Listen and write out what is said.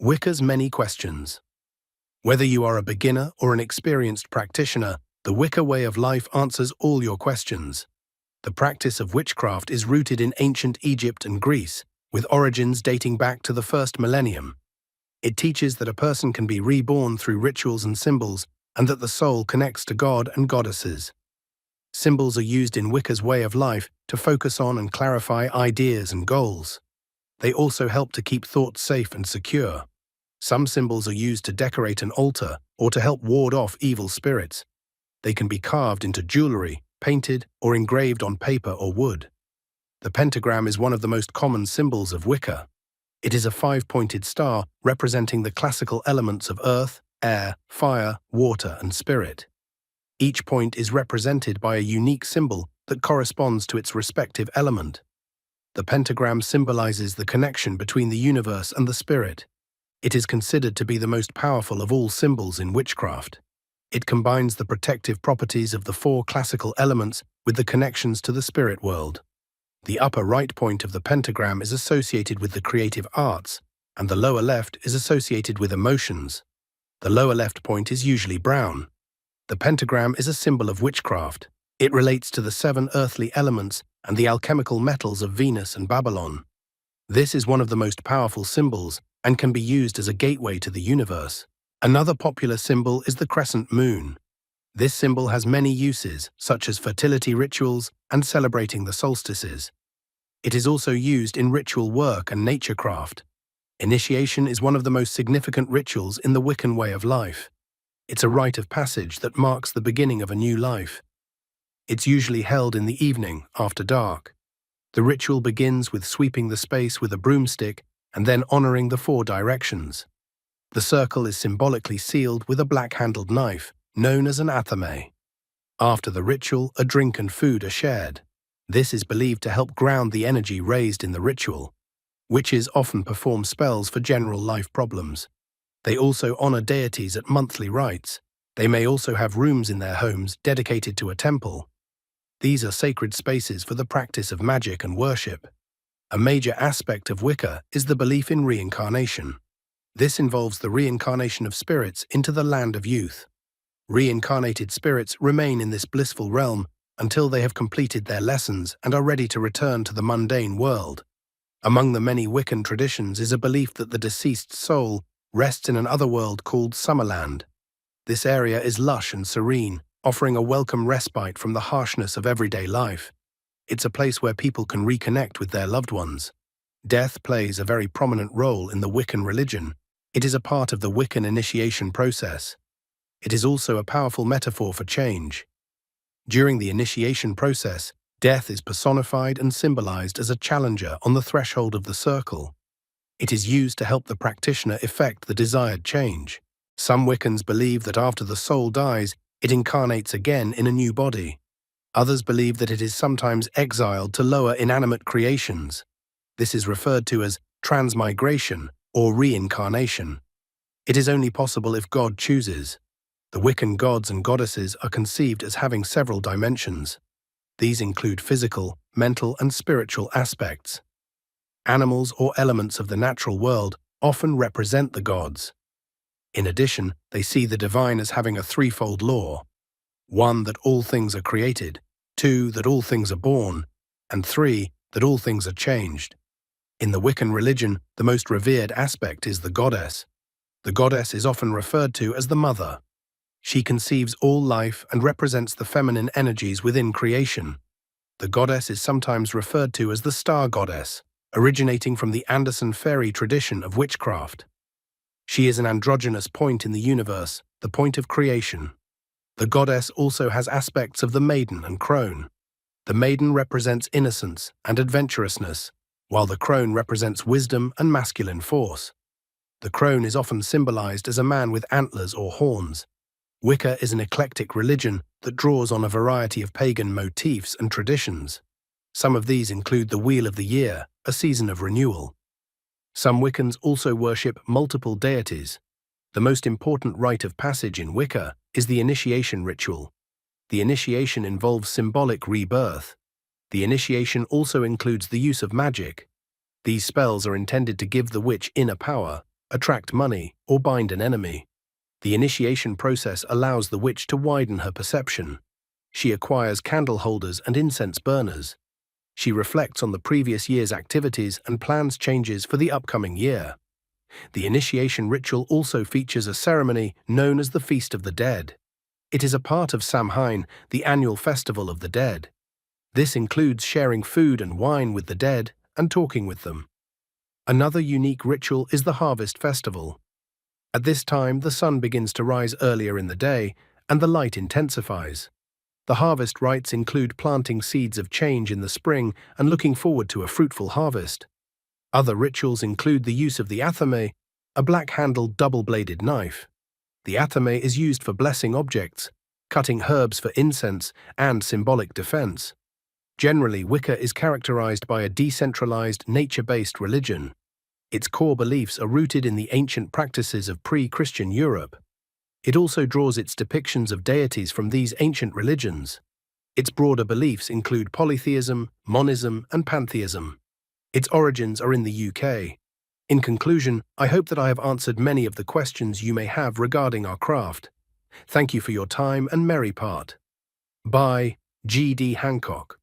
Wicca's many questions. Whether you are a beginner or an experienced practitioner, the Wicca way of life answers all your questions. The practice of witchcraft is rooted in ancient Egypt and Greece, with origins dating back to the first millennium. It teaches that a person can be reborn through rituals and symbols, and that the soul connects to God and goddesses. Symbols are used in Wicca's way of life to focus on and clarify ideas and goals. They also help to keep thoughts safe and secure. Some symbols are used to decorate an altar or to help ward off evil spirits. They can be carved into jewelry, painted, or engraved on paper or wood. The pentagram is one of the most common symbols of Wicca. It is a 5-pointed star representing the classical elements of earth, air, fire, water, and spirit. Each point is represented by a unique symbol that corresponds to its respective element. The pentagram symbolizes the connection between the universe and the spirit. It is considered to be the most powerful of all symbols in witchcraft. It combines the protective properties of the 4 classical elements with the connections to the spirit world. The upper right point of the pentagram is associated with the creative arts, and the lower left is associated with emotions. The lower left point is usually brown. The pentagram is a symbol of witchcraft. It relates to the 7 earthly elements and the alchemical metals of Venus and Babylon. This is one of the most powerful symbols and can be used as a gateway to the universe. Another popular symbol is the crescent moon. This symbol has many uses, such as fertility rituals and celebrating the solstices. It is also used in ritual work and naturecraft. Initiation is one of the most significant rituals in the Wiccan way of life. It's a rite of passage that marks the beginning of a new life. It's usually held in the evening, after dark. The ritual begins with sweeping the space with a broomstick and then honoring the 4 directions. The circle is symbolically sealed with a black-handled knife, known as an athame. After the ritual, a drink and food are shared. This is believed to help ground the energy raised in the ritual. Witches often perform spells for general life problems. They also honor deities at monthly rites. They may also have rooms in their homes dedicated to a temple. These are sacred spaces for the practice of magic and worship. A major aspect of Wicca is the belief in reincarnation. This involves the reincarnation of spirits into the land of youth. Reincarnated spirits remain in this blissful realm until they have completed their lessons and are ready to return to the mundane world. Among the many Wiccan traditions is a belief that the deceased soul rests in an otherworld called Summerland. This area is lush and serene, offering a welcome respite from the harshness of everyday life. It's a place where people can reconnect with their loved ones. Death plays a very prominent role in the Wiccan religion. It is a part of the Wiccan initiation process. It is also a powerful metaphor for change. During the initiation process, death is personified and symbolized as a challenger on the threshold of the circle. It is used to help the practitioner effect the desired change. Some Wiccans believe that after the soul dies, it incarnates again in a new body. Others believe that it is sometimes exiled to lower inanimate creations. This is referred to as transmigration or reincarnation. It is only possible if God chooses. The Wiccan gods and goddesses are conceived as having several dimensions. These include physical, mental, and spiritual aspects. Animals or elements of the natural world often represent the gods. In addition, they see the divine as having a threefold law. 1, that all things are created, 2, that all things are born, and 3, that all things are changed. In the Wiccan religion, the most revered aspect is the goddess. The goddess is often referred to as the mother. She conceives all life and represents the feminine energies within creation. The goddess is sometimes referred to as the star goddess, originating from the Anderson fairy tradition of witchcraft. She is an androgynous point in the universe, the point of creation. The goddess also has aspects of the maiden and crone. The maiden represents innocence and adventurousness, while the crone represents wisdom and masculine force. The crone is often symbolized as a man with antlers or horns. Wicca is an eclectic religion that draws on a variety of pagan motifs and traditions. Some of these include the Wheel of the Year, a season of renewal. Some Wiccans also worship multiple deities. The most important rite of passage in Wicca is the initiation ritual. The initiation involves symbolic rebirth. The initiation also includes the use of magic. These spells are intended to give the witch inner power, attract money, or bind an enemy. The initiation process allows the witch to widen her perception. She acquires candle holders and incense burners. She reflects on the previous year's activities and plans changes for the upcoming year. The initiation ritual also features a ceremony known as the Feast of the Dead. It is a part of Samhain, the annual festival of the dead. This includes sharing food and wine with the dead and talking with them. Another unique ritual is the Harvest Festival. At this time, the sun begins to rise earlier in the day, and the light intensifies. The harvest rites include planting seeds of change in the spring and looking forward to a fruitful harvest. Other rituals include the use of the athame, a black-handled double-bladed knife. The athame is used for blessing objects, cutting herbs for incense, and symbolic defense. Generally, Wicca is characterized by a decentralized, nature-based religion. Its core beliefs are rooted in the ancient practices of pre-Christian Europe. It also draws its depictions of deities from these ancient religions. Its broader beliefs include polytheism, monism, and pantheism. Its origins are in the UK. In conclusion, I hope that I have answered many of the questions you may have regarding our craft. Thank you for your time and merry part. By G.D. Hancock.